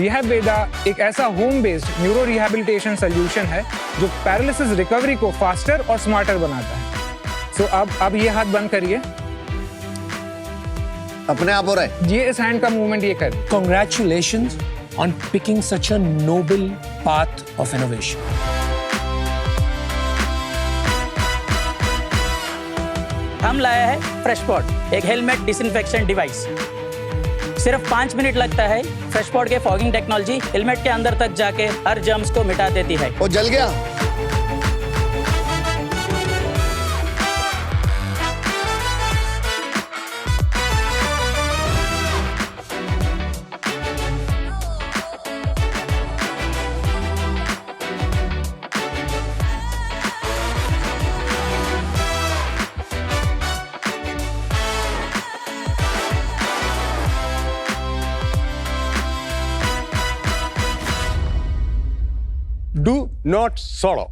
रिहैबवेदा एक ऐसा home based neuro rehabilitation solution है जो पैरालिसिस रिकवरी को फास्टर और स्मार्टर बनाता है। सो अब ये हाथ बंद करिए। अपने आप हो रहा है। ये इस हैंड का मूवमेंट ये कर। Congratulations on picking such a noble path of innovation. हम लाया है फ्रेशपॉट, एक हेलमेट डिसइंफेक्शन डिवाइस। सिर्फ 5 मिनट लगता है। फ्रेशपॉट के फॉगिंग टेक्नोलॉजी हेलमेट के अंदर तक जाके हर जर्म्स को मिटा देती है। वो जल गया। Do not swallow.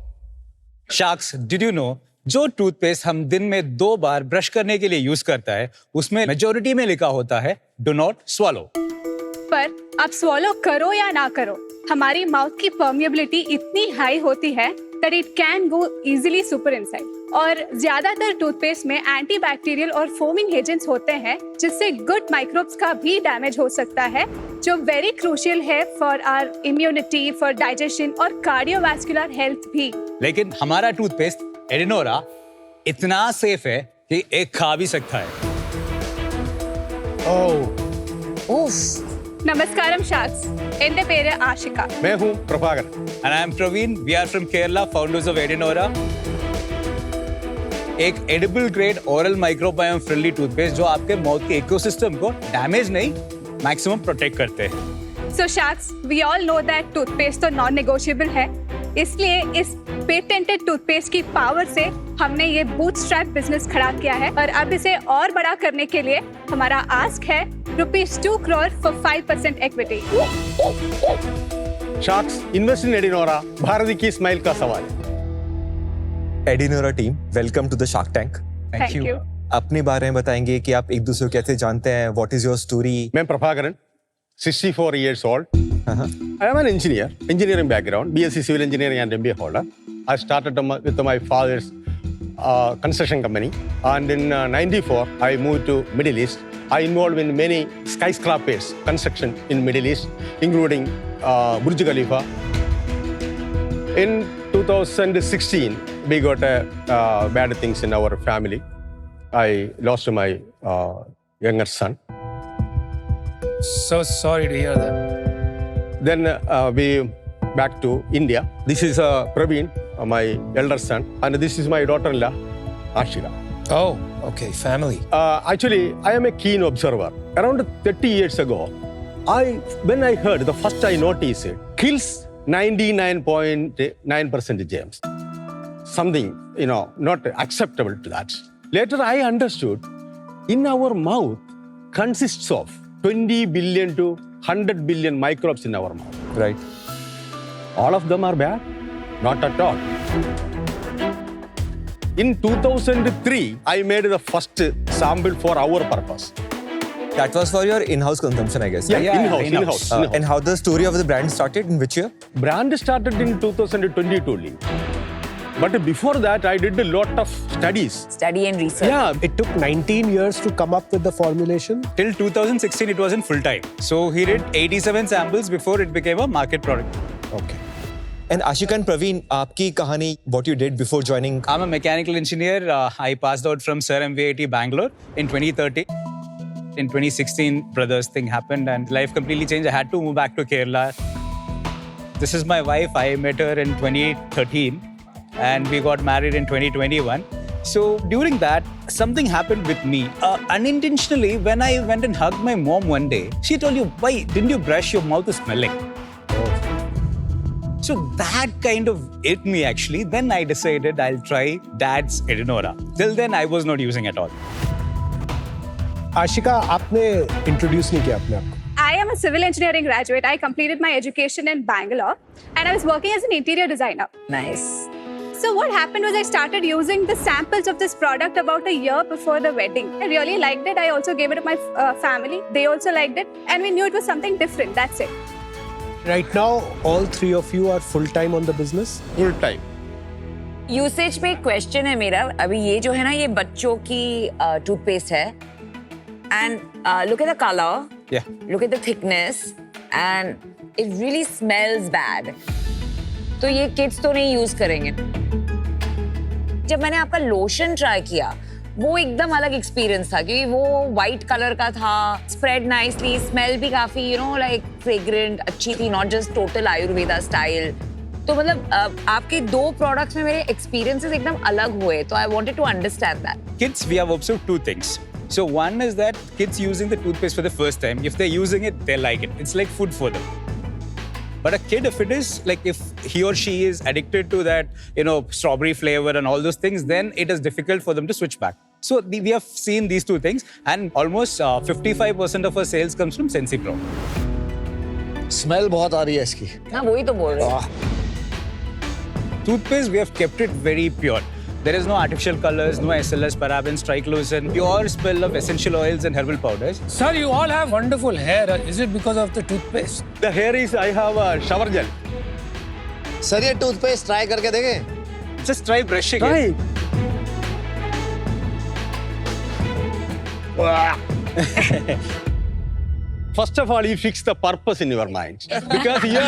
Sharks, did you know जो टूथपेस्ट हम दिन में 2 बार ब्रश करने के लिए यूज करता है उसमें मेजॉरिटी में लिखा होता है डू नॉट स्वॉलो। पर आप स्वॉलो करो या ना करो, हमारी माउथ की परमिएबिलिटी इतनी हाई होती है that it can go easily super inside. और ज्यादातर टूथपेस्ट में एंटीबैक्टीरियल और फोमिंग एजेंट्स होते हैं जिससे गुड माइक्रोब्स का भी डैमेज हो सकता है, जो वेरी क्रूशियल है for our immunity, for digestion और कार्डियोवैस्कुलर हेल्थ भी। लेकिन हमारा टूथपेस्ट एडिनोरा इतना सेफ है कि एक खा भी सकता है। नमस्कारम शार्क्स, एंडे पेरे आशिका। मैं हूँ Prabhakar. And I am Praveen. We are from Kerala, founders of Edinora. एक edible grade oral microbiome friendly toothpaste जो आपके माउथ के इकोसिस्टम को डैमेज नहीं, मैक्सिमम प्रोटेक्ट करते हैं। So sharks, we all know that toothpaste तो नॉन नेगोशिएबल है, इसलिए इस पेटेंटेड टूथपेस्ट की पावर से हमने ये बूटस्ट्रैप बिजनेस खड़ा किया है और अब इसे और बड़ा करने के लिए हमारा आस्क है ₹2 crore for 5% equity. Sharks invest in Edinora, Bharat की स्माइल का सवाल। Edinora team, welcome to the Shark Tank. Thank you. अपने बारे में बताएंगे कि आप एक दूसरे को कैसे जानते हैं, व्हाट इज योर स्टोरी? मैं Prabhakaran, 64 years old. I am an engineer, engineering background, BSc Civil Engineering and MBA holder. I started with my father's construction company, and in 94 I moved to Middle East. I involved in many skyscrapers construction in Middle East, including Burj Khalifa. In 2016, we got bad things in our family. I lost my younger son. So sorry to hear that. Then we back to India. This is Praveen, my elder son, and this is my daughter-in-law, Ashika. Oh, okay, family. Actually, I am a keen observer. Around 30 years ago, when I heard, the first I noticed it, kills 99.9% germs. Something, not acceptable to that. Later, I understood, in our mouth consists of 20 billion to 100 billion microbes in our mouth. Right. All of them are bad? Not at all. In 2003, I made the first sample for our purpose. That was for your in-house consumption, I guess. Yeah, right? in-house. And how the story of the brand started, in which year? Brand started in 2022 only. But before that, I did a lot of studies. Study and research. Yeah, It took 19 years to come up with the formulation. Till 2016 it was in full time. So he did 87 samples before it became a market product. Okay. And Ashika and Praveen, aapki kahani, what you did before joining? I'm a mechanical engineer. I passed out from Sir MVIT Bangalore in 2013. In 2016, brothers thing happened and life completely changed. I had to move back to Kerala. This is my wife. I met her in 2013 and we got married in 2021. So during that, something happened with me. Unintentionally, when I went and hugged my mom one day, she told you, why didn't you brush? Your mouth is smelling. So that kind of hit me actually. Then I decided I'll try Dad's Edinora. Till then, I was not using at all. Ashika, आपने introduce नहीं किया अपने आप को। I am a civil engineering graduate. I completed my education in Bangalore and I was working as an interior designer. Nice. So what happened was I started using the samples of this product about a year before the wedding. I really liked it. I also gave it to my family. They also liked it. And we knew it was something different. That's it. Right now, all three of you are full time on the business. Full time. Usage पे एक question है मेरा. अभी ये जो है ना, ये बच्चों की टूथपेस्ट है. And look at the colour, Yeah. Look at the thickness, and it really smells bad. तो ये किड्स तो नहीं यूज करेंगे. जब मैंने आपका लोशन ट्राई किया, वो एकदम अलग एक्सपीरियंस था, क्योंकि वो वाइट कलर का था, स्प्रेड नाइसली, स्मेल भी काफी लाइक फ्रेग्रेंट अच्छी थी, not just total Ayurveda style. तो मतलब आपके दो प्रोडक्ट्स में मेरे एक्सपीरियंसेस एकदम अलग हुए. तो I wanted to understand that. Kids, we have observed two things. So one is that kids using the toothpaste for the first time, if they're using it, they like it. It's like food for them. But a kid, if it is like if he or she is addicted to that, strawberry flavor and all those things, then it is difficult for them to switch back. So we have seen these two things, and almost 55% of our sales comes from Sensi Pro. Smell बहुत आ रही है इसकी. ना वही तो बोल रहे हैं. Toothpaste, we have kept it very pure. There is no artificial colors, no SLS, parabens, triclosan, pure spill of essential oils and herbal powders. Sir, you all have wonderful hair. Is it because of the toothpaste? The hair is, I have a shower gel. Sir ये toothpaste try करके देखें. Just try brushing it. First of all, you fix the purpose in your mind, because you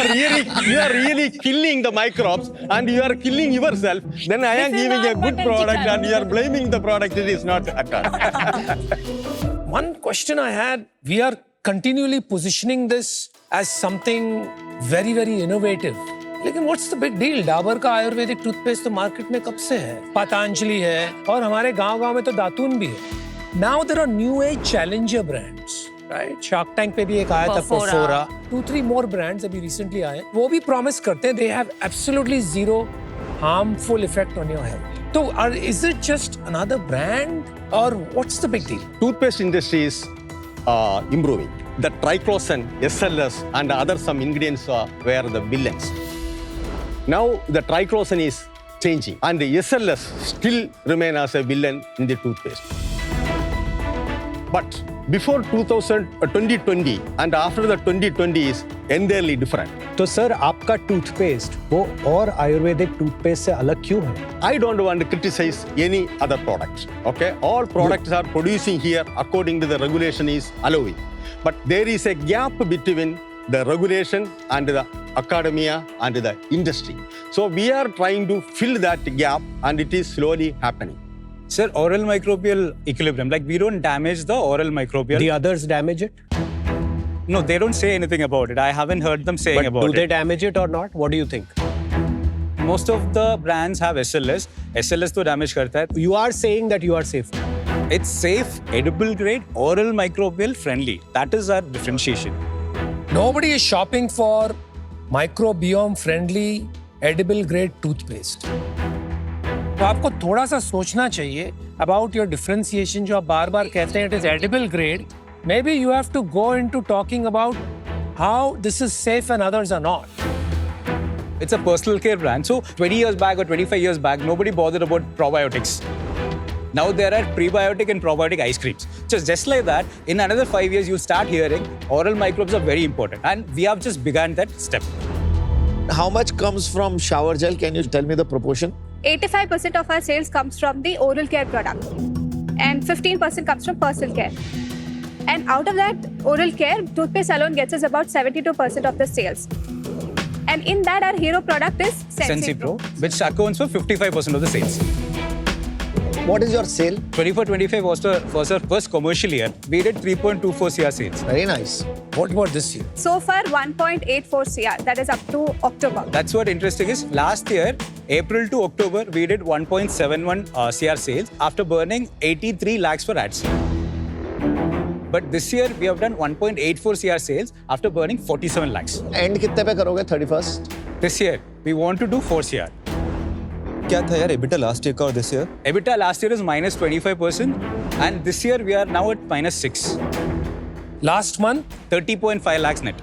are really killing the microbes and you are killing yourself. Then I am This is giving a not good mutton product chicken. and you are blaming the product. It is not at all. One question I had, we are continually positioning this as something very, very innovative. लेकिन what's the big deal? Dabur का Ayurvedic toothpaste तो market में कब से है? पतंजलि है और हमारे गांव-गांव में तो दातून भी है. Now there are new age challenger brands, right? Shark Tank पे भी एक आया था Perfora. 2-3 more brands अभी recently आए. वो भी promise करते हैं they have absolutely zero harmful effect on your health. So is it just another brand or what's the big deal? Toothpaste industry is improving. The triclosan, SLS and other some ingredients were the villains. Now the triclosan is changing and the SLS still remain as a villain in the toothpaste. But before 2020 and after the 2020 is entirely different. तो sir आपका toothpaste वो और Ayurvedic toothpaste से अलग क्यों है? I don't want to criticize any other products. Okay, all products are producing here according to the regulation is allowing. But there is a gap between the regulation and the academia and the industry. So we are trying to fill that gap and it is slowly happening. Sir, oral microbial equilibrium, like we don't damage the oral microbial. The others damage it? No, they don't say anything about it. I haven't heard them saying But about do they it. damage it or not? What do you think? Most of the brands have SLS. SLS तो damage करता है. You are saying that you are safe. It's safe, edible grade, oral microbial friendly. That is our differentiation. Nobody is shopping for microbiome friendly edible grade toothpaste. तो आपको थोड़ा सा सोचना चाहिए about your differentiation जो आप बार-बार कहते हैं it is edible grade. Maybe you have to go into talking about how this is safe and others are not. It's a personal care brand. So 20 years back or 25 years back, nobody bothered about probiotics. Now there are prebiotic and probiotic ice creams. Just like that, in another 5 years, you'll start hearing oral microbes are very important. And we have just begun that step. How much comes from shower gel? Can you tell me the proportion? 85% of our sales comes from the oral care product and 15% comes from personal care. And out of that oral care, toothpaste alone gets us about 72% of the sales. And in that, our hero product is Sensi Pro, which accounts for 55% of the sales. What is your sale? 24-25 was our first commercial year. We did 3.24 CR sales. Very nice. What about this year? So far, 1.84 CR. That is up to October. That's what interesting is. Last year, April to October, we did 1.71 CR sales after burning 83 lakhs for ads. But this year, we have done 1.84 CR sales after burning 47 lakhs. End कितने पे करोगे 31st? This year, we want to do 4 CR. क्या था यार EBITDA last year का और this year? EBITDA last year is minus 25%, and this year we are now at minus 6. Last month 30.5 lakhs net.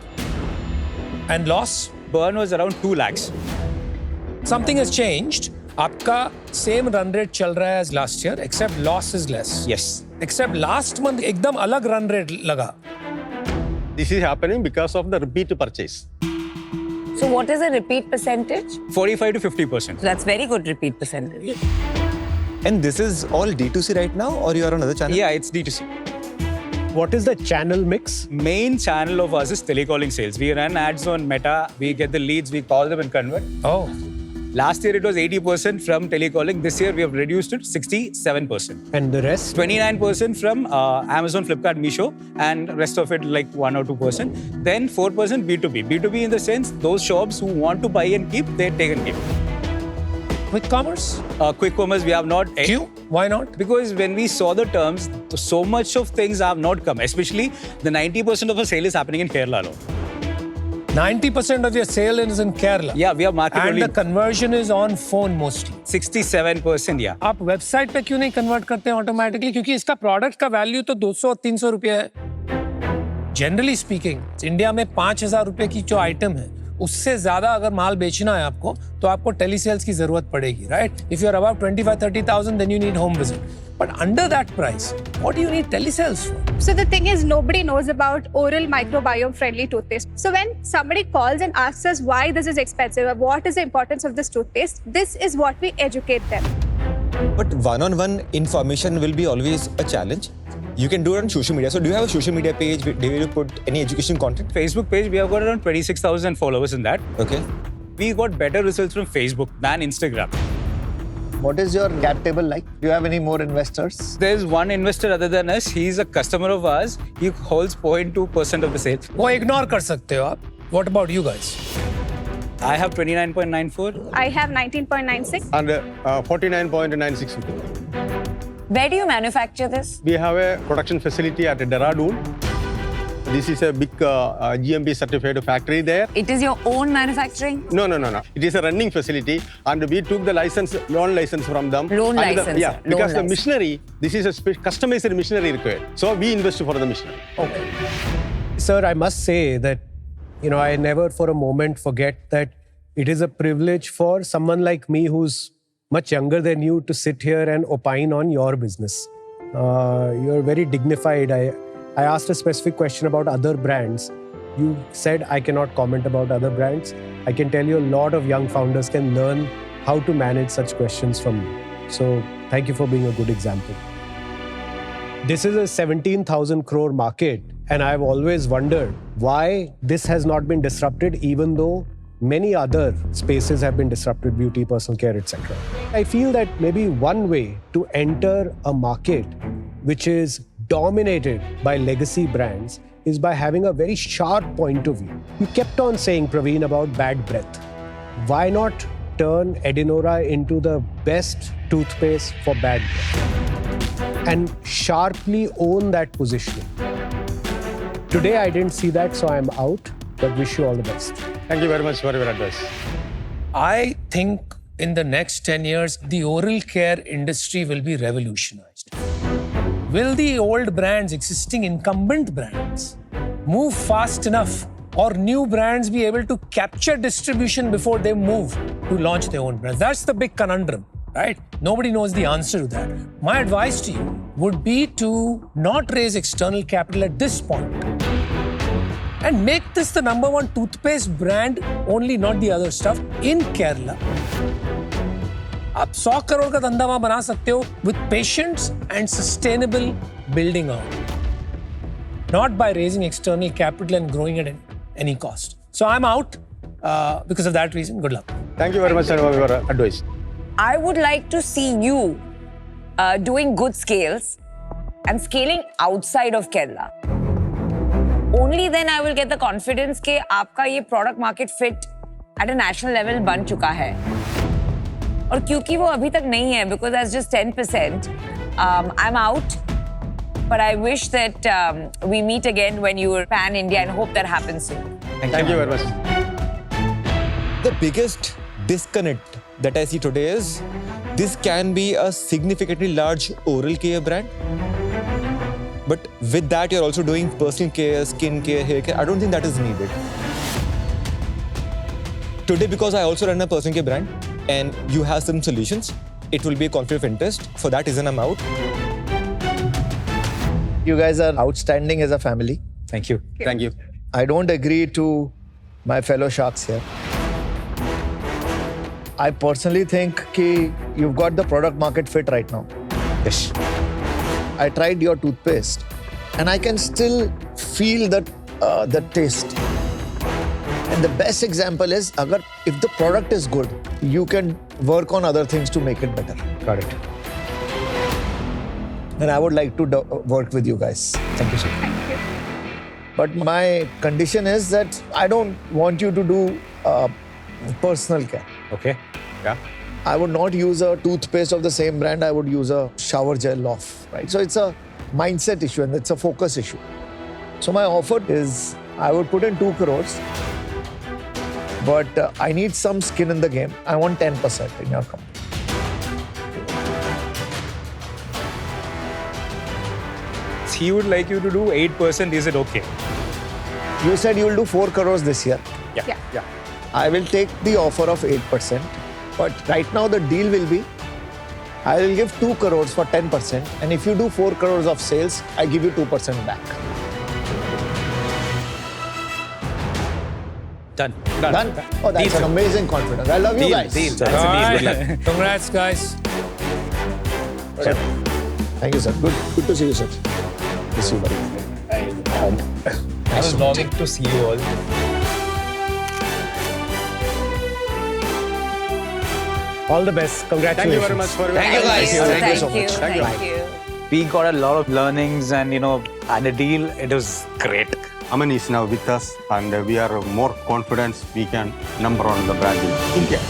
and loss? Burn was around 2 lakhs. Something has changed. आपका same run rate चल रहा है as last year, except loss is less. Yes. Except last month एकदम अलग run rate लगा. This is happening because of the repeat purchase. So what is the repeat percentage? 45 to 50%. So that's very good repeat percentage. And this is all D2C right now, or you are on another channel? Yeah, it's D2C. What is the channel mix? Main channel of us is telecalling sales. We run ads on Meta. We get the leads, we call them and convert. Oh. Last year it was 80% from telecalling. This year we have reduced it 67%. And the rest? 29% from Amazon, Flipkart, Meesho, and rest of it like 1 or 2%. Then 4% B2B. B2B in the sense those shops who want to buy and keep, they take and keep. Quick commerce? Quick commerce we have not. Q? Why not? Because when we saw the terms, so much of things have not come. Especially the 90% of our sale is happening in Kerala alone. 90% of your sale is in Kerala. Yeah, we are market And only. the conversion is on phone mostly. 67%, yeah. आप website पे क्यों नहीं convert करते हैं automatically? क्योंकि इसका product का value तो 200-300 रुपये है. जनरली स्पीकिंग इंडिया में 5,000 रुपये की जो आइटम है उससे ज्यादा अगर माल बेचना है आपको तो आपको टेली सेल्स की जरूरत पड़ेगी, right? If you are about 25,000-30,000 then you need home visit. But under that price, what do you need telesales for? So the thing is, nobody knows about oral microbiome friendly toothpaste. So when somebody calls and asks us why this is expensive or what is the importance of this toothpaste, this is what we educate them. But one-on-one information will be always a challenge. You can do it on social media. So do you have a social media page where you put any education content? Facebook page, we have got around 26,000 followers in that. Okay. We got better results from Facebook than Instagram. What is your cap table like? Do you have any more investors? There's one investor other than us. He's a customer of ours. He holds 0.2% of the sales. वो ignore कर सकते हो आप. What about you guys? I have 29.94. I have 19.96. And 49.96. Where do you manufacture this? We have a production facility at Dehradun. This is a big GMP certified factory there. It is your own manufacturing? No. It is a running facility, and we took the loan license from them. Loan And license, yeah, loan because the license. machinery, this is a customized machinery required. So we invest for the machinery. Okay. Sir, I must say that, I never for a moment forget that it is a privilege for someone like me who's much younger than you to sit here and opine on your business. You're very dignified. I asked a specific question about other brands. You said I cannot comment about other brands. I can tell you a lot of young founders can learn how to manage such questions from you. So thank you for being a good example. This is a 17,000 crore market, and I've always wondered why this has not been disrupted, even though many other spaces have been disrupted, beauty, personal care, etc. I feel that maybe one way to enter a market which is dominated by legacy brands is by having a very sharp point of view. You kept on saying, Praveen, about bad breath. Why not turn Edinora into the best toothpaste for bad breath and sharply own that positioning? Today I didn't see that, so I'm out, but wish you all the best. Thank you very much for your advice. I think in the next 10 years, the oral care industry will be revolutionized. Will the old brands, existing incumbent brands, move fast enough, or new brands be able to capture distribution before they move to launch their own brands? That's the big conundrum, right? Nobody knows the answer to that. My advice to you would be to not raise external capital at this point and make this the #1 toothpaste brand only, not the other stuff, in Kerala. आप 100 करोड़ का धंधा वहां बना सकते हो with patience and sustainable building out, not by raising external capital and growing at any cost. So I'm out because of that reason. Good luck. Thank you very much for your advice. I would like to see you doing good scales and scaling outside of Kerala. Only then I will get the confidence कि आपका ये product market fit at a national level बन चुका है. और क्योंकि वो अभी तक नहीं है, because that's just 10%, I'm out. But I wish that we meet again when you are pan-India and hope that happens soon. Thank you very much. The biggest disconnect that I see today is this can be a significantly large oral care brand. But with that, you're also doing personal care, skin care, hair care. I don't think that is needed. Today, because I also run a personal care brand and you have some solutions, it will be a conflict of interest. For that reason, I'm out. You guys are outstanding as a family. Thank you. Thank you. I don't agree to my fellow sharks here. I personally think कि you've got the product market fit right now. Yes. I tried your toothpaste and I can still feel the taste. And the best example is if the product is good, you can work on other things to make it better. Got it. And I would like to work with you guys. Thank you, sir. Thank you. But my condition is that I don't want you to do personal care. Okay. Yeah. I would not use a toothpaste of the same brand. I would use a shower gel off, right? So it's a mindset issue and it's a focus issue. So my offer is I would put in 2 crores, but I need some skin in the game. I want 10% in your company. He would like you to do 8%. Is it okay? You said you will do 4 crores this year. Yeah. I will take the offer of 8%, but right now the deal will be I will give 2 crores for 10%, and if you do 4 crores of sales, I give you 2% back. Done. Done? Oh, that's an amazing confidence. I love you guys. Deal. All right. Congrats, guys. Thank you, sir. Good to see you, sir. Miss you, buddy. I was longing to see you all. All the best. Congratulations. Thank you very much for Thank you guys. Thank you so much. Thank you. We got a lot of learnings and, and a deal. It was great. Aman is now with us and we are more confident we can number on the brand in India.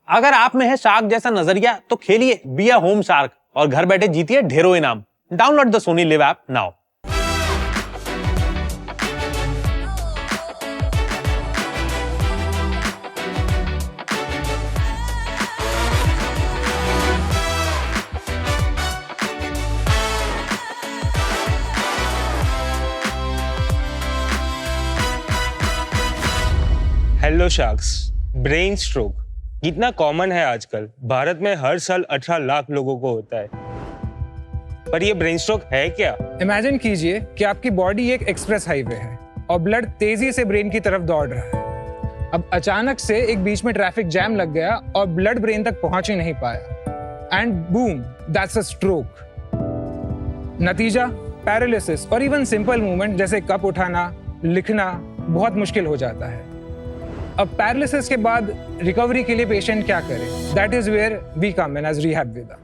अगर आप में है shark जैसा नजरिया तो खेलिए be a home shark और घर बैठे जीतिए ढेरों इनाम। Download the Sony live app now. Hello sharks, brain stroke कितना कॉमन है आजकल। भारत में हर साल 18 लाख लोगों को होता है, पर ये ब्रेन स्ट्रोक है क्या? इमेजिन कीजिए कि आपकी बॉडी एक एक्सप्रेस हाईवे है और ब्लड तेजी से ब्रेन की तरफ दौड़ रहा है। अब अचानक से एक बीच में ट्रैफिक जैम लग गया और ब्लड ब्रेन तक पहुंच ही नहीं पाया and boom, that's a stroke. नतीजा पैरालिसिस और इवन सिंपल मूवमेंट जैसे कप उठाना, लिखना बहुत मुश्किल हो जाता है। अब पैरालिसिस के बाद रिकवरी के लिए पेशेंट क्या करे? That is where we come in as rehab Veda.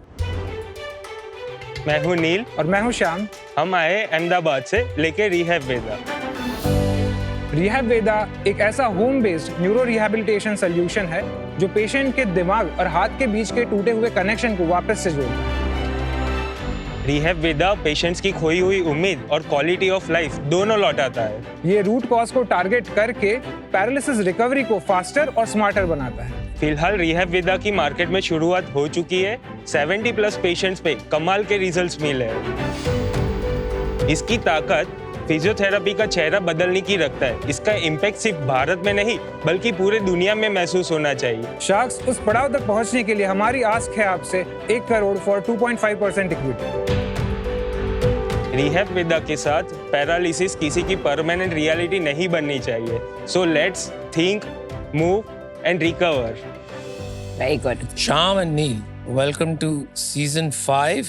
मैं हूँ नील और मैं हूँ श्याम। हम आए अहमदाबाद से लेके रिहैब वेदा। रिहैब वेदा एक ऐसा home based neuro rehabilitation solution है जो पेशेंट के दिमाग और हाथ के बीच के टूटे हुए कनेक्शन को वापस से जोड़ता है। रिहैब वेदा पेशेंट्स की खोई हुई उम्मीद और क्वालिटी ऑफ लाइफ दोनों लौटाता है। ये रूट कॉज को टारगेट करके पैरालिसिस रिकवरी को फास्टर और स्मार्टर बनाता है। फिलहाल रिहैब वेदा की मार्केट में शुरुआत हो चुकी है। 70+ पेशेंट्स पे कमाल के रिजल्ट्स मिले हैं। इसकी ताकत फिजियोथेरेपी का चेहरा बदलने की रखता है। इसका इम्पैक्ट सिर्फ भारत में नहीं बल्कि पूरे दुनिया में महसूस होना चाहिए। शार्क्स, उस पड़ाव तक पहुंचने के लिए हमारी आस्क है आपसे 1 करोड़ फॉर 2.5% इक्विटी। रिहैब वेदा के साथ पैरालिसिस किसी की परमानेंट रियलिटी नहीं बननी चाहिए। So let's think, move and recover. Very good. Shyam and Neel, welcome to season 5।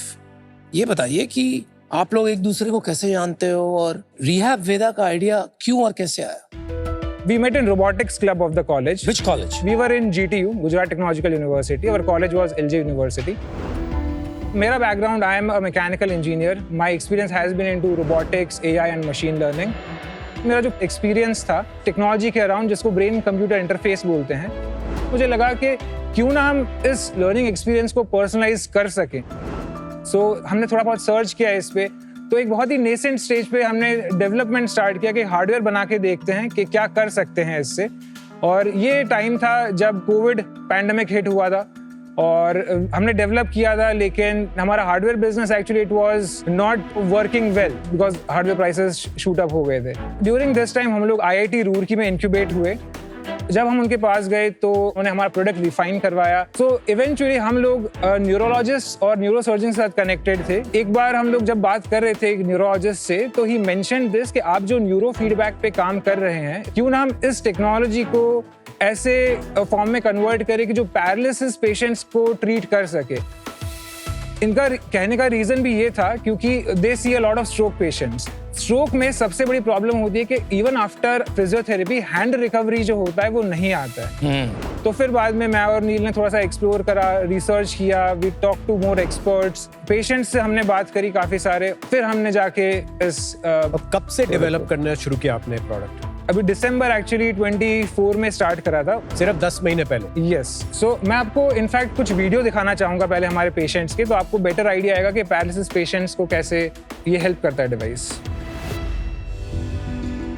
ये बताइए कि आप लोग एक दूसरे को कैसे जानते हो और रिहैब वेदा का आइडिया क्यों और कैसे आया? We met in robotics club of the college. Which college? We were in GTU, Gujarat Technological University. Our college was LJ University. मेरा background, I am a mechanical engineer. My experience has been into robotics, AI and machine learning. मेरा जो experience था technology के around, जिसको brain computer interface बोलते हैं, मुझे लगा कि क्यों ना हम इस लर्निंग एक्सपीरियंस को पर्सनलाइज कर सकें। सो हमने थोड़ा बहुत सर्च किया इस पे, तो एक बहुत ही नेसेंट स्टेज पे हमने डेवलपमेंट स्टार्ट किया कि हार्डवेयर बना के देखते हैं कि क्या कर सकते हैं इससे। और ये टाइम था जब कोविड पैंडेमिक हिट हुआ था और हमने डेवलप किया था, लेकिन हमारा hardware business actually it was not working well because hardware prices shoot up हो गए थे। ड्यूरिंग दिस टाइम हम लोग IIT रूरकी में इंक्यूबेट हुए। जब हम उनके पास गए तो उन्होंने हमारा प्रोडक्ट रिफाइन करवाया। सो इवेंचुअली हम लोग न्यूरोलॉजिस्ट और न्यूरोसर्जन के साथ कनेक्टेड थे। एक बार हम लोग जब बात कर रहे थे एक न्यूरोलॉजिस्ट से, तो ही मेंशन दिस कि आप जो न्यूरो फीडबैक पे काम कर रहे हैं, क्यों ना हम इस टेक्नोलॉजी को ऐसे फॉर्म में कन्वर्ट करे कि जो पैरालिसिस पेशेंट्स को ट्रीट कर सके। इनका कहने का रीजन भी ये था क्योंकि they see a lot of stroke patients. Stroke में सबसे बड़ी प्रॉब्लम होती है कि even after physiotherapy hand recovery जो होता है वो नहीं आता है। तो फिर बाद में मैं और नील ने थोड़ा सा एक्सप्लोर करा, रिसर्च किया, we talk to more experts, patients से हमने बात करी काफी सारे, फिर हमने जाके इस कब से डेवलप करना शुरू किया आपने प्रोडक्ट? अभी दिसंबर एक्चुअली 24 में स्टार्ट करा था, सिर्फ 10 महीने पहले। यस। सो मैं आपको इनफैक्ट कुछ वीडियो दिखाना चाहूंगा पहले हमारे पेशेंट्स के, तो आपको बेटर आइडिया आएगा कि पैरालिसिस पेशेंट्स को कैसे ये हेल्प करता है डिवाइस।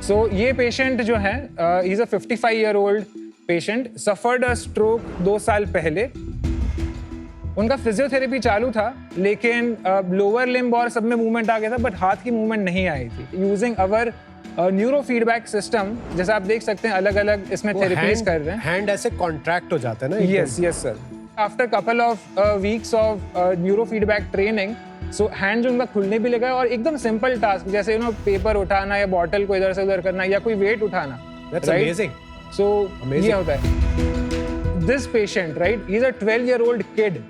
सो ये पेशेंट जो है he is a 55-year-old patient, suffered a stroke 2 साल पहले। उनका फिजियोथेरेपी चालू था लेकिन लोअर लिम्ब और सब में मूवमेंट आ गया था, बट हाथ की मूवमेंट नहीं आई थी। Using our neuro feedback system, जैसे आप देख सकते हैं अलग अलग इसमें थेरेपीज कर रहे हैं। हैंड ऐसे कॉन्ट्रैक्ट हो जाता है ना? Yes sir. After couple of weeks of neuro feedback training, so hand जो उनका खुलने भी लगा, और एकदम सिंपल टास्क जैसे पेपर उठाना या बॉटल को इधर से उधर करना या कोई वेट उठाना। That's amazing. सो ये होता है। This patient right, he is a 12-year-old kid,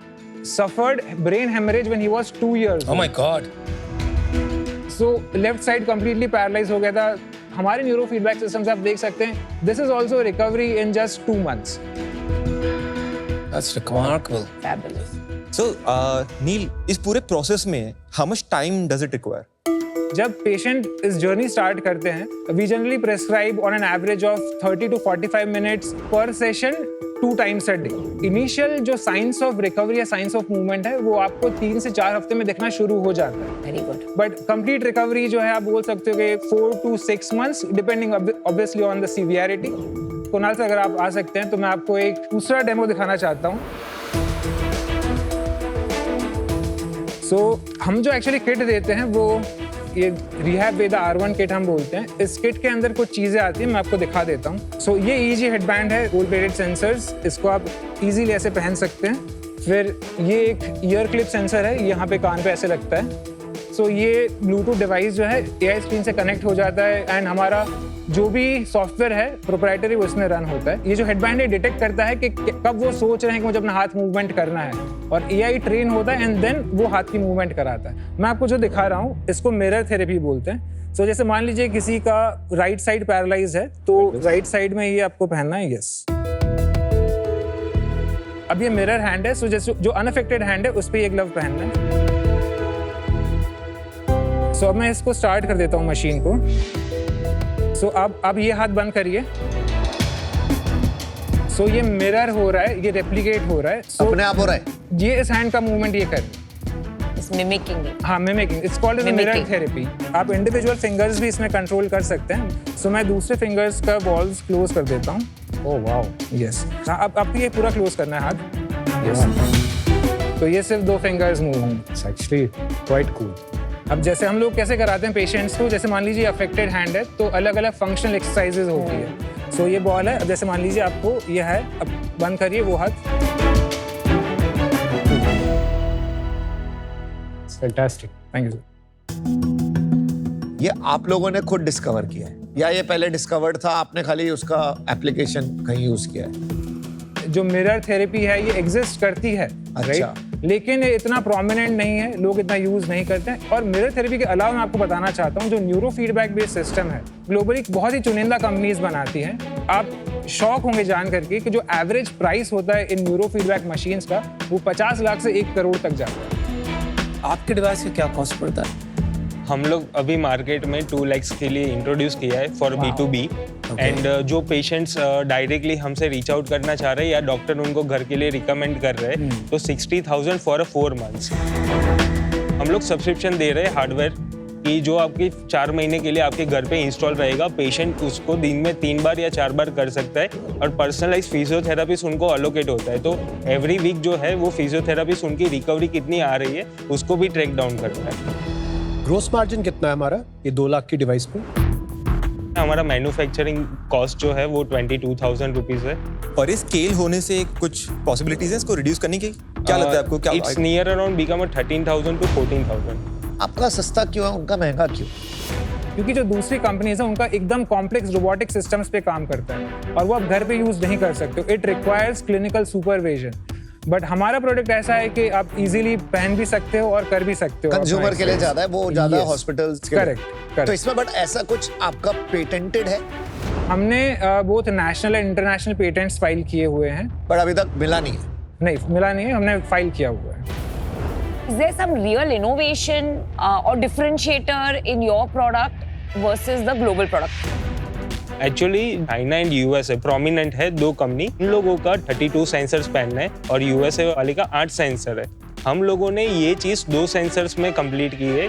suffered brain hemorrhage when he was 2 years old. Oh my God. So left side completely paralyse हो गया था। हमारे न्यूरो फीडबैक सिस्टम से आप देख सकते हैं this is also recovery in just 2 months. That's remarkable. Fabulous. So, Neil, इस पूरे प्रोसेस में how much time does it require? जब पेशेंट इस जर्नी स्टार्ट करते हैं, we generally prescribe on an average of 30 to 45 minutes पर session 2 times a day. Initial जो science of recovery या साइंस ऑफ मूवमेंट है वो आपको 3 से 4 हफ्ते में दिखना शुरू हो जाता है। Very good. But complete recovery जो है आप बोल सकते हो कि 4 to 6 months depending obviously on the severity. Kunal से अगर आप आ सकते हैं तो मैं आपको एक दूसरा डेमो दिखाना चाहता हूँ। सो हम जो एक्चुअली किट देते हैं वो ये रिहैब वेदा R1 किट हम बोलते हैं। इस किट के अंदर कुछ चीज़ें आती हैं, मैं आपको दिखा देता हूँ। सो ये EEG हेडबैंड है, गोल्ड प्लेटेड सेंसर्स, इसको आप इजीली ऐसे पहन सकते हैं। फिर ये एक ईयर क्लिप सेंसर है, यहाँ पे कान पे ऐसे लगता है। सो ये ब्लूटूथ डिवाइस जो है AI स्क्रीन से कनेक्ट हो जाता है एंड हमारा जो भी सॉफ्टवेयर है प्रोप्राइटरी वो इसमें रन होता है। ये जो हेडबैंड है डिटेक्ट करता है कि कब वो सोच रहे हैं कि मुझे अपना हाथ मूवमेंट करना है, और AI ट्रेन होता है एंड देन वो हाथ की मूवमेंट कराता है। मैं आपको जो दिखा रहा हूँ इसको मिरर थेरेपी बोलते हैं। सो जैसे मान लीजिए किसी का राइट साइड पैरालाइज है तो राइट साइड में ये आपको पहनना है। यस। अब ये मिरर हैंड है, सो जैसे जो अनअफेक्टेड हैंड है उस पर ये ग्लव पहनना है। सो अब मैं इसको स्टार्ट कर देता हूँ मशीन को। सो अब ये हाथ बंद करिए। सो ये मिरर हो रहा है, ये रेप्लिकेट हो रहा है। अपने आप हो रहा है। ये इस हैंड का मूवमेंट ये कर, It's mimicking it. हाँ mimicking, it's called as mirror therapy. आप इंडिविजुअल फिंगर्स भी इसमें कंट्रोल कर सकते हैं। सो मैं दूसरे फिंगर्स का बॉल्स क्लोज कर देता हूँ। Oh wow. यस। हाँ अब आपको ये पूरा क्लोज करना है हाथ। यस। तो ये सिर्फ 2 फिंगर्स मूव होंगे। It's actually quite cool. अब जैसे हम लोग कैसे कराते हैं पेशेंट्स को, जैसे मान लीजिए अफेक्टेड हैंड है तो अलग अलग फंक्शनल एक्सरसाइजेज होती है। सो ये बॉल है, अब जैसे मान लीजिए आपको ये है, अब बंद करिए वो हाथ। Fantastic. Thank you sir. ये आप लोगों ने खुद डिस्कवर किया है या ये पहले डिस्कवर्ड था, आपने खाली उसका एप्लीकेशन कहीं यूज किया है? जो मिरर थेरेपी है ये एग्जिस्ट करती है, अच्छा। राइट? लेकिन ये इतना प्रोमिनेंट नहीं है, लोग इतना यूज नहीं करते हैं। और मिरर थेरेपी के अलावा मैं आपको बताना चाहता हूँ जो न्यूरो फीडबैक बेस्ड सिस्टम है ग्लोबली बहुत ही चुनिंदा कंपनीज बनाती हैं। आप शॉक होंगे जान करके कि जो एवरेज प्राइस होता है इन न्यूरो फीडबैक मशीन्स का वो 50 लाख से 1 करोड़ तक जाता है। आपके डिवाइस का क्या कॉस्ट पड़ता है? हम लोग अभी मार्केट में 2 lakhs के लिए इंट्रोड्यूस किया है फॉर B2B एंड जो पेशेंट्स डायरेक्टली हमसे रीच आउट करना चाह रहे हैं या डॉक्टर उनको घर के लिए रिकमेंड कर रहे हैं तो 60,000 फॉर 4 months। हम लोग सब्सक्रिप्शन दे रहे हैं हार्डवेयर कि जो आपके 4 महीने के लिए आपके घर पे इंस्टॉल रहेगा। पेशेंट उसको दिन में 3 बार या 4 बार कर सकता है और पर्सनलाइज फिजियोथेरापिस्ट उनको अलोकेट होता है। तो एवरी वीक जो है वो फिजियोथेरापिस्ट उनकी रिकवरी कितनी आ रही है उसको भी ट्रैक डाउन करता है। ग्रोस मार्जिन कितना है हमारा ये 2 लाख की डिवाइस पे? हमारा मैन्युफैक्चरिंग कॉस्ट जो है वो 22,000 रुपीज है। और इस स्केल होने से कुछ पॉसिबिलिटीज है इसको रिड्यूस करने की? क्या लगता है आपको? क्या it's near around become 13,000 to 14,000। आपका सस्ता क्यों है, उनका महंगा क्यों? क्योंकि जो दूसरी कंपनीज है उनका एकदम कॉम्प्लेक्स रोबोटिक सिस्टम्स पे काम करता है और वो आप घर पे यूज नहीं कर सकते। It requires clinical supervision. But हमारा प्रोडक्ट ऐसा है कि आप इजीली पहन भी सकते हो और कर भी सकते हो। कंज्यूमर के लिए ज्यादा है, वो ज्यादा Yes. Hospitals correct. तो इसमें बट ऐसा कुछ आपका पेटेंटेड है? हमने बहुत national and international patents file किए हुए हैं। बट अभी तक मिला नहीं है। नहीं मिला नहीं है, हमने फाइल किया हुआ है। Is there some real innovation or differentiator in your product versus the global product? Actually China and USA prominent है, दो कंपनी। इन लोगों का 32 सेंसर्स पहनना है और यूएसए वाले का 8 सेंसर है। हम लोगों ने ये चीज 2 सेंसर्स में कंप्लीट की है।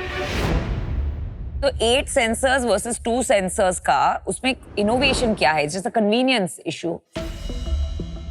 तो 8 सेंसर्स वर्सेस 2 सेंसर्स का उसमें इनोवेशन क्या है? जैसे कन्वीनियंस इशू?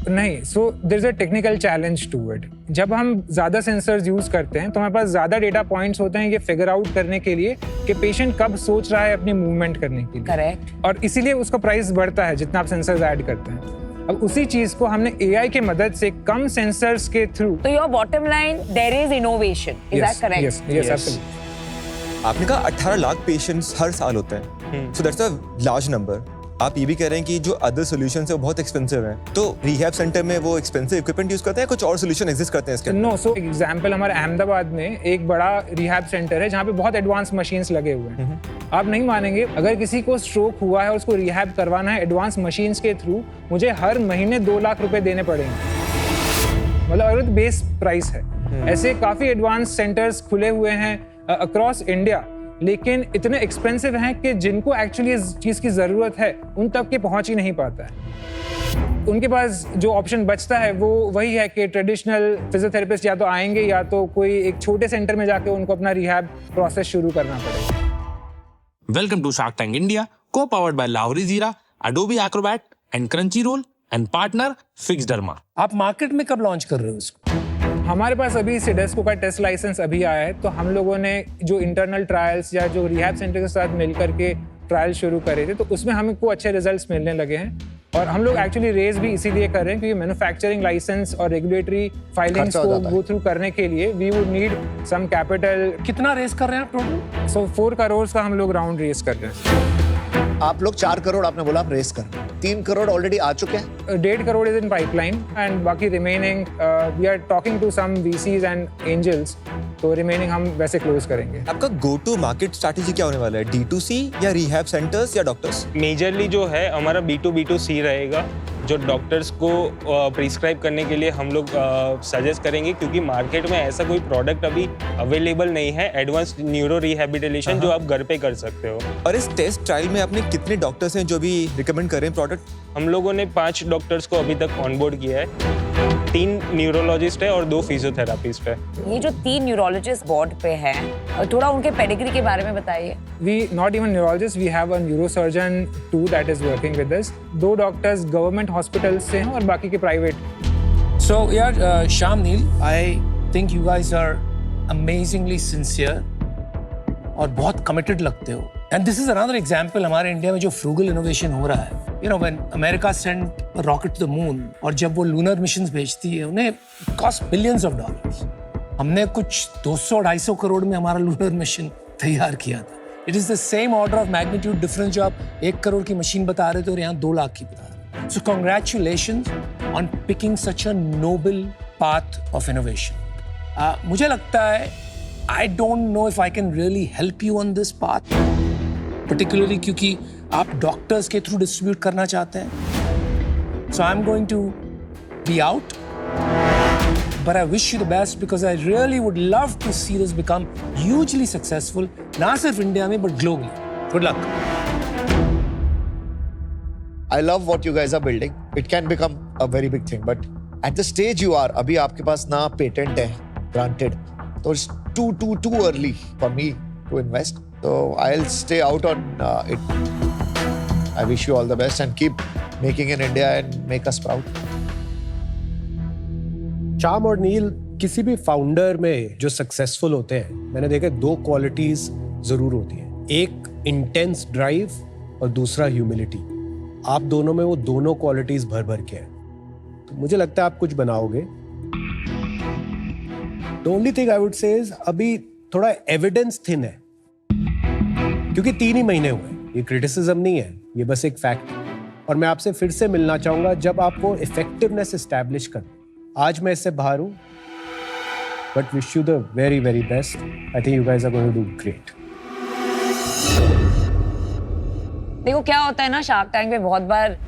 नहीं, so there is a technical challenge to it. जब हम ज्यादा सेंसर्स यूज करते हैं तो हमारे पास ज्यादा डेटा पॉइंट्स होते हैं ये फिगर आउट करने के लिए कि पेशेंट कब सोच रहा है अपनी मूवमेंट करने के लिए। करेक्ट। और इसीलिए उसका प्राइस बढ़ता है जितना आप सेंसर्स ऐड करते हैं। अब उसी चीज को हमने एआई की मदद से कम सेंसर्स के थ्रू। तो your bottom line, there is innovation, is that correct? Yes absolutely. आपने कहा 18 लाख पेशेंट्स हर साल होते हैं, so that's a large number. आप ये भी कह रहे हैं कि जो अदर सॉल्यूशंस है वो बहुत एक्सपेंसिव हैं, तो रिहैब सेंटर में वो एक्सपेंसिव इक्विपमेंट यूज करते हैं, कुछ और सॉल्यूशन एग्जिस्ट करते हैं इसके? नो, सो एग्जांपल हमारे अहमदाबाद में एक बड़ा रिहैब सेंटर है जहाँ पे बहुत एडवांस मशीन्स लगे हुए हैं। आप नहीं मानेंगे, अगर किसी को स्ट्रोक हुआ है और उसको रिहैब करवाना है एडवांस मशीन्स के थ्रू, मुझे हर महीने 2 लाख रुपए देने पड़ेंगे। मतलब अगर बेस प्राइस है। ऐसे काफी एडवांस सेंटर्स खुले हुए हैं अक्रॉस इंडिया, लेकिन इतने एक्सपेंसिव हैं कि जिनको एक्चुअली इस चीज़ की ज़रूरत है उन तक के पहुंच ही नहीं पाता है। उनके पास जो ऑप्शन बचता है वो वही है कि ट्रेडिशनल फिजियोथेरेपिस्ट या तो आएंगे या तो कोई एक छोटे सेंटर में जाके उनको अपना रिहैब प्रोसेस शुरू करना पड़ेगा। Welcome to Shark Tank India, co-powered by Lahori Zira, Adobe Acrobat and Crunchyroll and partner Fixderma. आप मार्केट में कब लॉन्च कर रहे हो इसको? हमारे पास अभी सिडेस्को का टेस्ट लाइसेंस अभी आया है, तो हम लोगों ने जो इंटरनल ट्रायल्स या जो रिहैब सेंटर के साथ मिलकर के ट्रायल शुरू करे थे, तो उसमें हमको अच्छे रिजल्ट्स मिलने लगे हैं। और हम लोग एक्चुअली रेज भी इसीलिए कर रहे हैं क्योंकि मैन्युफैक्चरिंग लाइसेंस और रेगुलेटरी फाइलिंग्स को गो थ्रू करने के लिए we would need some capital. कितना रेस कर रहे हैं आप टोटल? सो 4 करोड़ का हम लोग राउंड रेस कर रहे हैं। आप लोग 4 करोड़ आपने बोला आप रेस कर रहे हैं, 3 करोड़ ऑलरेडी आ चुके हैं। 1.5 crore is in pipeline and बाकी remaining we are talking to some VCs and angels, तो रिमेनिंग हम वैसे क्लोज करेंगे। आपका गो टू मार्केट स्ट्रैटेजी क्या होने वाला है? D2C या रिहैब सेंटर्स या डॉक्टर्स? मेजरली जो है हमारा B2B2C रहेगा। जो डॉक्टर्स को प्रिस्क्राइब करने के लिए हम लोग सजेस्ट करेंगे, क्योंकि मार्केट में ऐसा कोई प्रोडक्ट अभी अवेलेबल नहीं है एडवांस न्यूरो रिहैबिलिटेशन जो आप घर पे कर सकते हो। और इस टेस्ट ट्रायल में आपने कितने डॉक्टर्स हैं जो भी रिकमेंड कर रहे हैं प्रोडक्ट? हम लोगों ने 5 डॉक्टर्स को अभी तक ऑनबोर्ड किया है। 3 न्यूरोलॉजिस्ट है और 2 फिजियोथेरापिस्ट है। ये जो 3 न्यूरोलॉजिस्ट बोर्ड पे हैं, थोड़ा उनके पेडिग्री के बारे में बताइए। We not even neurologists, we have a neurosurgeon too that is working with us. 2 doctors government hospital से हैं और बाकी के private. So yeah, Shyam Neil, I think you guys are amazingly sincere और बहुत committed लगते हो। And this is another example हमारे इंडिया में जो frugal innovation हो रहा है। You know, when America sent a rocket to the moon और जब वो lunar missions भेजती है, उन्हें cost billions of dollars। हमने कुछ 200-250 करोड़ में हमारा lunar mission तैयार किया था। It is the same order of magnitude difference जो आप 1 करोड़ की मशीन बता रहे थे और यहाँ 2 लाख की बता रहे थे। So congratulations on picking such a noble path of innovation। मुझे लगता है I don't know if I can really help you on this path, particularly क्योंकि आप डॉक्टर्स के थ्रू डिस्ट्रीब्यूट करना चाहते हैं। So I'm going to be out, but I wish you the best because I really would love to see this become hugely successful, ना सिर्फ India में but globally. Good luck. I love what you guys are building. It can become a very big thing, but at the stage you are, अभी आपके पास ना patent है granted, so it's too early for me to invest. So I'll stay out on it. I wish you all the best and keep making in India and make us proud. Shyam और नील, किसी भी founder में जो successful होते हैं, मैंने देखा 2 qualities जरूर होती हैं। एक इंटेंस ड्राइव और दूसरा ह्यूमिलिटी। आप दोनों में वो दोनों क्वालिटीज भर भर के हैं, तो मुझे लगता है आप कुछ बनाओगे। The only thing I would say is अभी थोड़ा एविडेंस थिन है। क्योंकि 3 ही महीने हुए, ये क्रिटिसिज्म नहीं है, ये बस एक फैक्ट है। और मैं आपसे फिर से मिलना चाहूंगा जब आप वो इफेक्टिवनेस एस्टैब्लिश कर। आज मैं इससे बाहर हूं, but wish you the very very best. I think you guys are going to do great. देखो क्या होता है ना, शार्क टैंक में बहुत बार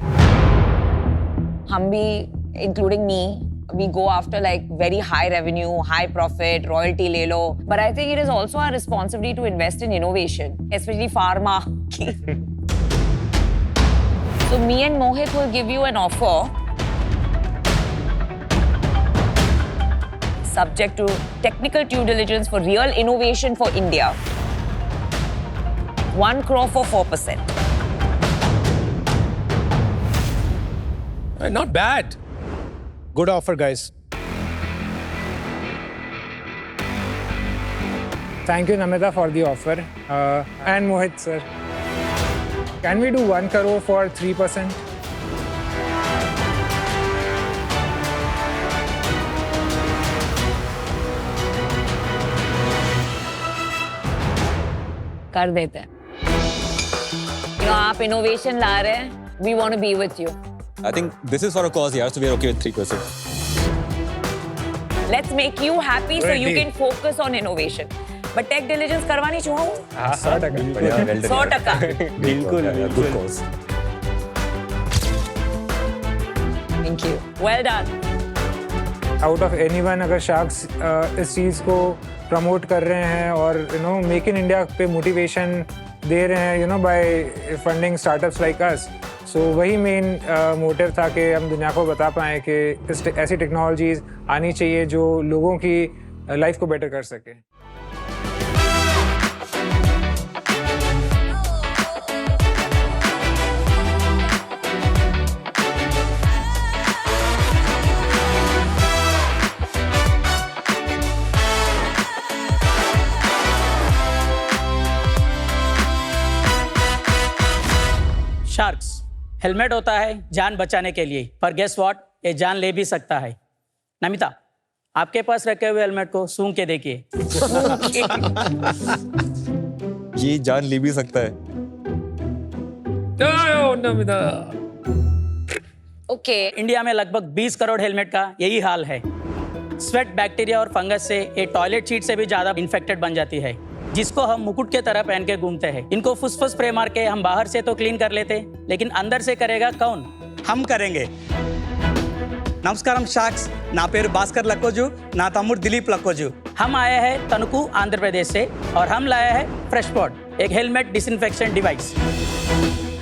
हम भी, including me, we go after like very high revenue, high profit, royalty ले लो. But I think it is also our responsibility to invest in innovation, especially pharma. So me and Mohit will give you an offer subject to technical due diligence for real innovation for India. 1 crore for 4%. Not bad. Good offer, guys. Thank you, Namita, for the offer. And Mohit, sir. Can we do 1 crore for 3%? कर देते हैं। आप innovation ला रहे हैं, we want to be with you. I think this is for a cause, yeah, so we are okay with 3%. Let's make you happy so you can focus on innovation. But tech diligence करवानी चाहूँ? 100%. 100%. बिल्कुल, good cause. Thank you. Well done. Out of anyone, अगर sharks इस चीज़ को promote कर रहे हैं और मेक इन इंडिया पे मोटिवेशन दे रहे हैं by funding startups like us, so वही मेन मोटिव था कि हम दुनिया को बता पाएँ कि ऐसी टेक्नोलॉजीज आनी चाहिए जो लोगों की लाइफ को बेटर कर सके। शार्क्स हेलमेट होता है जान बचाने के लिए, पर गेस व्हाट, ये जान ले भी सकता है। नमिता, आपके पास रखे हुए हेलमेट को सूंघ के देखिए। ये जान ले भी सकता है। ओके। इंडिया में लगभग 20 करोड़ हेलमेट का यही हाल है। स्वेट, बैक्टीरिया और फंगस से ये टॉयलेट सीट से भी ज्यादा इन्फेक्टेड बन जाती है, जिसको हम मुकुट के तरह पहन के घूमते हैं। इनको फुस-फुस स्प्रे मार के हम बाहर से तो क्लीन कर लेते, लेकिन अंदर से करेगा कौन? हम करेंगे। नमस्कारम शार्क्स, ना पेरू भास्कर लक्कोजू, ना तम्मुडु दिलीप लक्कोजू। हम आए हैं तनुकू आंध्र प्रदेश से और हम लाए हैं फ्रेशपॉड, एक हेलमेट डिसइंफेक्शन डिवाइस।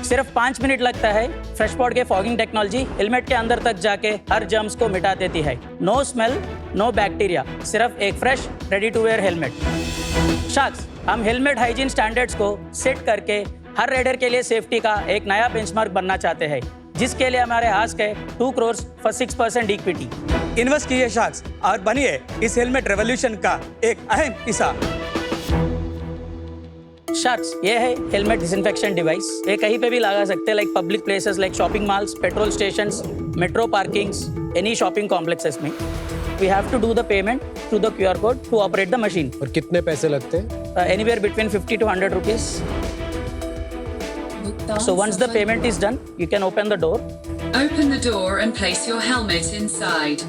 सिर्फ 5 मिनट लगता है। फ्रेशपॉड के फॉगिंग टेक्नोलॉजी हेलमेट के अंदर तक जाके हर जर्म्स को मिटा देती है। नो स्मेल, नो बैक्टीरिया, सिर्फ एक fresh ready to wear helmet. Sharks, हम हेलमेट हाइजीन स्टैंडर्ड्स को सेट करके हर राइडर के लिए सेफ्टी का एक नया बेंचमार्क बनना चाहते हैं, जिसके लिए हमारे आस्क है 2 crore for 6% इक्विटी। इन्वेस्ट कीजिए शार्क्स और बनिए इस हेलमेट रेवोल्यूशन का एक अहम हिस्सा। शार्क्स, ये है हेलमेट डिसइंफेक्शन डिवाइस। ये कहीं पे भी लगा सकते हैं, like public places like shopping malls, petrol stations, metro parkings, any shopping complexes में। We have to do the payment through the QR code to operate the machine. और कितने पैसे लगते हैं? Anywhere between 50 to 100 rupees. So once the payment is done, you can open the door. Open the door and place your helmet inside.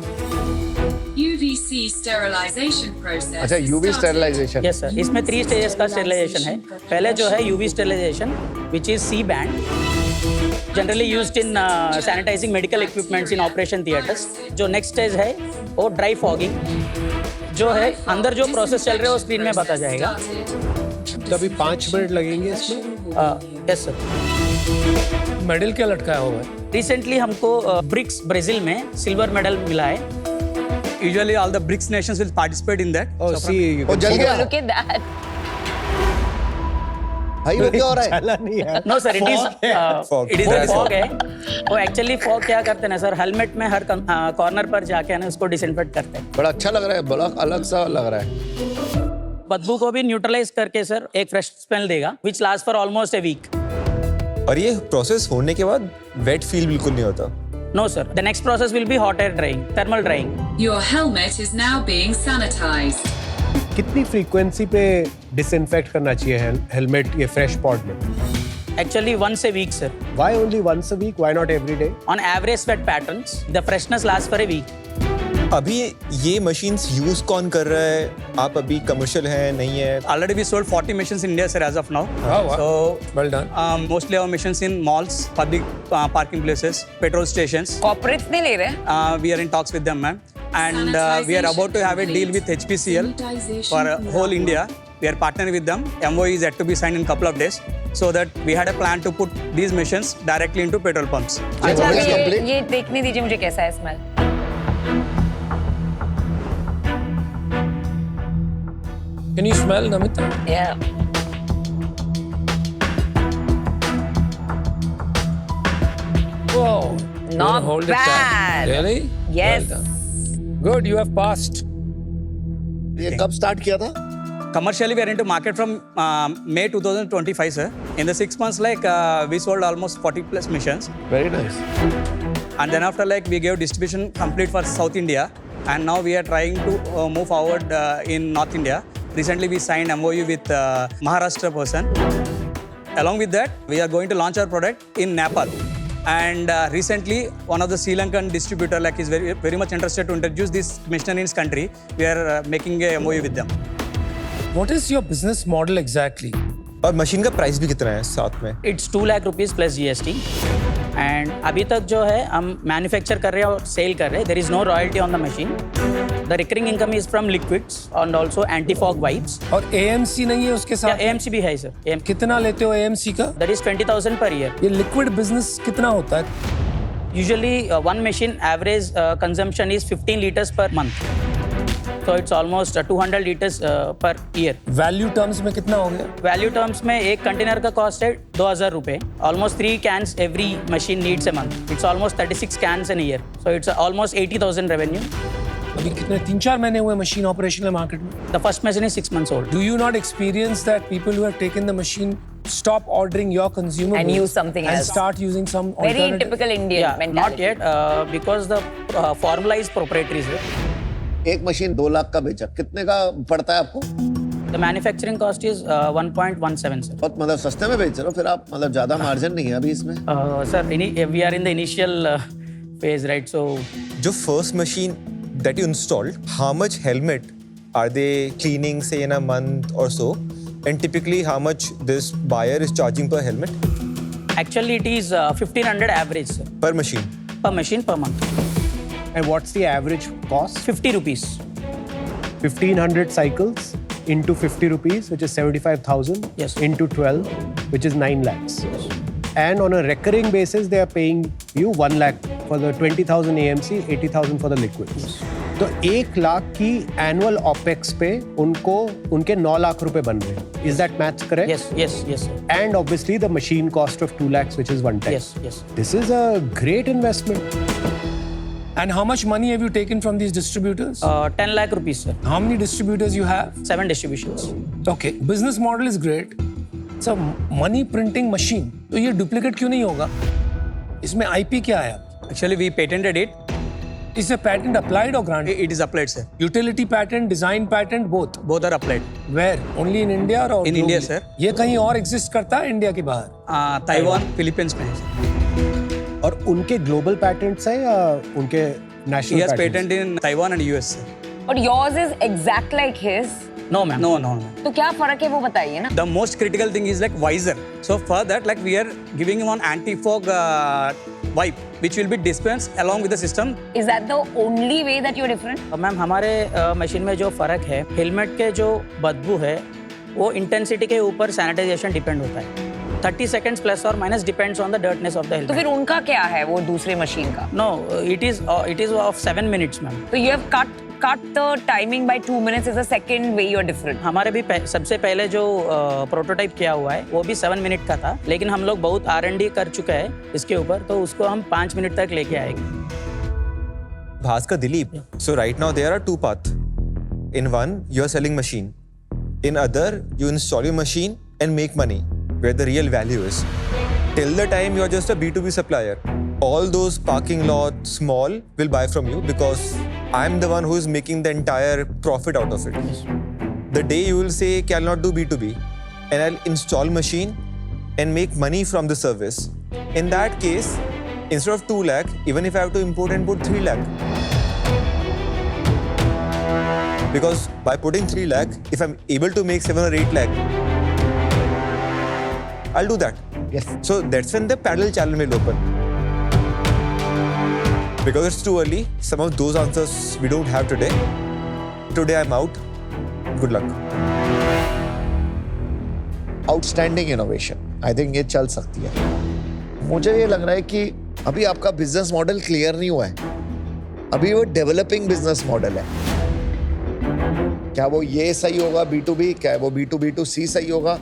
UVC sterilization process. अच्छा, UV sterilization. Yes sir. इसमें 3 stages का sterilization है। पहले जो है UV sterilization, which is C band, generally used in sanitizing medical equipments in operation theaters. जो next stage है वो ड्राई फॉगिंग, जो है अंदर जो प्रोसेस चल रहा है वो स्क्रीन में बता जाएगा। तो अभी 5 मिनट लगेंगे इसमें? Yes sir. मेडल क्या लटकाया हुआ है? रिसेंटली हमको ब्रिक्स ब्राजील में सिल्वर मेडल मिला है। Usually all the BRICS nations will participate in that. Oh, see, जल गया। Look at that. भाई वो क्या हो रहा है? चला नहीं है। No sir, it is fog है। वो एक्चुअली फॉग क्या करते हैं ना सर, हेलमेट में हर कॉर्नर पर जाके ना उसको डिसइंफेक्ट करते हैं। बड़ा अच्छा लग रहा है, बड़ा अलग सा लग रहा है। बदबू को भी न्यूट्रलाइज करके सर एक फ्रेश स्मेल देगा, which last for almost a week. और ये प्रोसेस होने के बाद वेट फील बिल्कुल नहीं होता। No sir, the next process will be hot air drying, thermal drying. Your helmet is now being sanitized. कितनी फ्रीक्वेंसी पे डिसइंफेक्ट करना चाहिए हेलमेट ये फ्रेश पॉड में? Actually, once a week, sir. Why only once a week? Why not every day? On average sweat patterns, the freshness lasts for a week. अभी ये machines use कौन कर रहा है? आप अभी कमर्शियल है नहीं है? Already we sold 40 machines in India, sir, as of now. Oh, wow. So, Well done. Mostly our machines in malls, public parking places, petrol stations. Corporates नहीं ले रहे? We are in talks with them, ma'am. And we are about to have a deal with HPCL for whole India. We are partnering with them. MOU is yet to be signed in a couple of days. So that we had a plan to put these machines directly into petrol pumps. अच्छा, ये देखने दीजिए मुझे कैसा है smell. Can you smell, Namita? Yeah. Whoa. Not Hold it bad. tight. Really? Yes. Well done. Good, you have passed. ये कब start किया था? Commercially, we are into market from May 2025, sir. In the 6 months, we sold almost 40 plus missions. Very nice. And then after, we gave distribution complete for South India. And now we are trying to move forward in North India. Recently, we signed MOU with Maharashtra person. Along with that, we are going to launch our product in Nepal. And recently, one of the Sri Lankan distributor is very much interested to introduce this machinery in his country. We are making a MOU with them. What is your business model exactly? और machine का price भी कितना है साथ में? It's 2 lakh rupees plus GST. And अभी तक जो है हम मैन्युफैक्चर कर रहे हैं और सेल कर रहे हैं. There is no royalty on the machine. The recurring income is from liquids and also anti-fog wipes. और AMC नहीं है उसके साथ? AMC भी है सर. कितना लेते हो AMC का? That is 20,000 per year. ये liquid business कितना होता है? Usually one machine average consumption is 15 liters per month. So it's almost 200 liters per year. Value terms में कितना हो गया? Value terms में एक कंटेनर का कॉस्ट है 2,000 रुपए. Almost 3 cans every machine needs a month. It's almost 36 cans in a year. So it's almost 80,000 revenue. अभी कितने 3-4 महीने हुए मशीन ऑपरेशनल मार्केट में? The first machine is 6 months old. Do you not experience that people who have taken the machine stop ordering your consumables And use something and else. start using some Very alternative? typical Indian Yeah, mentality. not yet because the formula is proprietary. एक machine 2 lakh का बेचा, कितने का पड़ता है आपको? The manufacturing cost is 1.17, sir. बहुत मतलब सस्ते में बेच रहे हो, फिर आप मतलब ज्यादा मार्जिन नहीं है अभी इसमें? Sir, we are in the initial phase, right? So, जो first machine that you installed, how much helmet are they cleaning, say in a month or so? And typically, how much this buyer is charging per helmet? Actually, it is 1,500 average, sir. Per machine? Per machine per month. And what's the average cost? 50 rupees. 1,500 cycles into 50 rupees, which is 75,000. Yes. Into 12, which is 9 lakhs. Yes. And on a recurring basis, they are paying you 1 lakh for the 20,000 AMC, 80,000 for the liquids. Yes. तो 1 लाख की annual opex पे उनको उनके 9 लाख रुपए बन रहे हैं. Is that math correct? Yes, yes, yes, sir. And obviously the machine cost of 2 lakhs, which is 110. Yes, yes. This is a great investment. And how much money have you taken from these distributors? 10 lakh rupees, sir. How many distributors you have? 7 distributions. Okay, business model is great. It's a money printing machine. तो ये duplicate क्यों नहीं होगा? इसमें IP क्या है? Actually, we patented it. Is a patent applied or granted? It is applied, sir. Utility patent, design patent, both. Both are applied. Where? Only in India or? In India, sir. ये कहीं और exist करता है India के बाहर? Taiwan, Philippines में है, sir. और उनके ग्लोबल पैटेंट्स हैं या उनके national He has patents? patent in Taiwan and US, sir. But yours is exact like his. No, ma'am. No, no, no. तो क्या फर्क है वो बताइए ना. The most critical thing is like visor. So for that, like we are giving him an anti-fog wipe, which will be dispensed along with the system. Is that the only way that you're different? Ma'am हमारे machine में जो फर्क है, helmet के जो बदबू है, वो इंटेंसिटी के ऊपर सैनिटाइजेशन डिपेंड होता है. 30 seconds plus or minus depends on the dirtness of the helmet. तो फिर उनका क्या है वो दूसरे मशीन का? No, it is of 7 minutes, ma'am. So you have cut the timing by 2 minutes is the second way you're different. हमारे भी सबसे पहले जो प्रोटोटाइप किया हुआ है वो भी 7 मिनट का था, लेकिन हम लोग बहुत R&D कर चुके हैं इसके ऊपर, तो उसको हम 5 मिनट तक लेके आएंगे. Bhaskar Dilip. So right now there are 2 paths. In one, you're selling machine. In other, you install your machine and make money, where the real value is. Till the time you're just a B2B supplier, all those parking lot small will buy from you because I'm the one who is making the entire profit out of it. the day you will say कि I'll not do B2B and I'll install machine and make money from the service, in that case, instead of 2 lakh, even if I have to import and put 3 lakh. Because by putting 3 lakh, if I'm able to make 7 or 8 lakh, I'll do that. Yes. So that's when the parallel channel will open. Because it's too early, some of those answers we don't have today. Today I'm out. Good luck. Outstanding innovation, I think ये चल सकती है. मुझे ये लग रहा है कि अभी आपका बिजनेस मॉडल क्लियर नहीं हुआ है. अभी वो डेवलपिंग बिजनेस मॉडल है. क्या वो ये सही होगा B2B, क्या वो B2B2C सही होगा,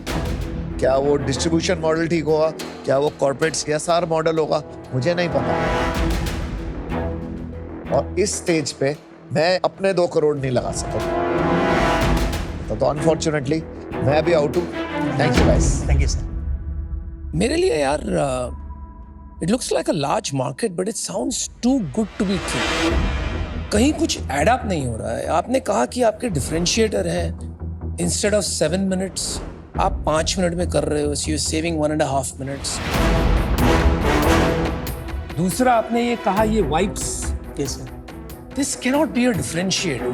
क्या वो डिस्ट्रीब्यूशन मॉडल ठीक होगा, क्या वो कॉर्पोरेट CSR मॉडल होगा, मुझे नहीं पता. और इस स्टेज पे मैं अपने 2 करोड़ नहीं लगा सकता. तो अनफॉर्चुनेटली मैं भी आउट हूँ. Thank you guys. Thank you sir. मेरे लिए यार it looks like a large market but it sounds too good to be true. कहीं कुछ एड अप नहीं हो रहा है. आपने कहा कि आपके डिफरेंशिएटर हैं. इंस्टेड ऑफ 7 मिनट्स आप 5 मिनट में कर रहे हो. So you saving 1.5 minutes. दूसरा आपने ये कहा ये wipes. Yes sir. This cannot be a differentiator.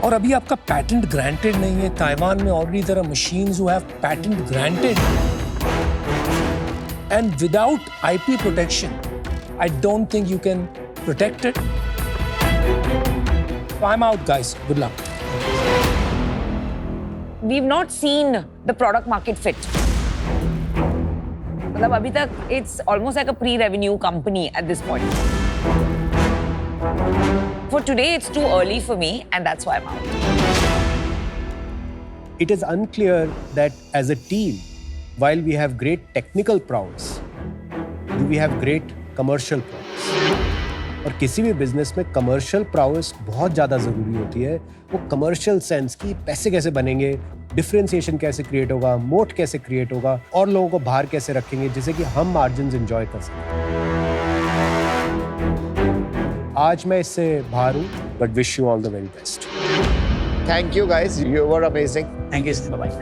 और अभी आपका पैटेंट ग्रांटेड नहीं है. ताइवान में already there are machines who have patent granted. And without IP protection I don't think you can protect it. So I'm out, guys. Good luck. We've not seen the product market fit. मतलब अभी तक it's almost like a pre-revenue company at this point. For today, it's too early for me, and that's why I'm out. It is unclear that as a team, while we have great technical prowess, do we have great commercial prowess? और किसी भी business में commercial प्राउस बहुत ज़्यादा ज़रूरी होती है. वो कमर्शियल सेंस की पैसे कैसे बनेंगे, डिफरेंशिएशन कैसे क्रिएट होगा, मोट कैसे क्रिएट होगा, और लोगों को बाहर कैसे रखेंगे जिससे कि हम मार्जिन्स एंजॉय कर सकें. आज मैं इससे बाहर हूँ, but wish you all the very best. Thank you guys, you were amazing. Thank you, sir. Bye-bye.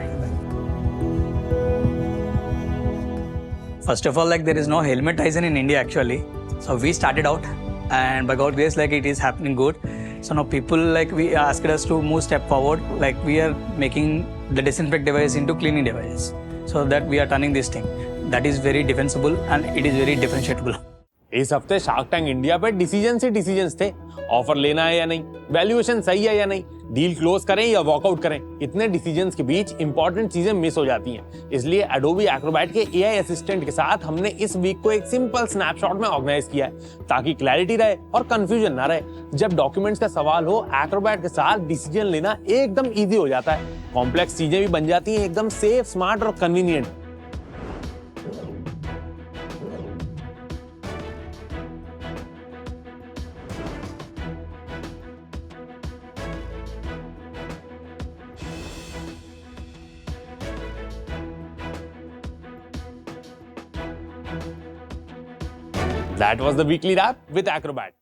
First of all, like there is no helmet Tyson in India actually. So we started out, and by God grace, like it is happening good. So now people like we asked us to move step forward. Like we are making the disinfect device into cleaning device, so that we are turning this thing. That is very defensible and it is very differentiable. इस हफ्ते shark tank India पे decisions थे. Offer लेना है या नहीं, valuation सही है या नहीं, डील क्लोज करें या वॉकआउट करें. इतने डिसीजंस के बीच इंपॉर्टेंट चीजें मिस हो जाती हैं. इसलिए एडोबी एक्रोबैट के AI असिस्टेंट के साथ हमने इस वीक को एक सिंपल स्नैपशॉट में ऑर्गेनाइज किया है ताकि क्लैरिटी रहे और कंफ्यूजन ना रहे. जब डॉक्यूमेंट्स का सवाल हो, एक्रोबैट के साथ डिसीजन लेना एकदम ईजी हो जाता है. कॉम्प्लेक्स चीजें भी बन जाती हैं एकदम सेफ, स्मार्ट और convenient. That was the weekly wrap with Acrobat.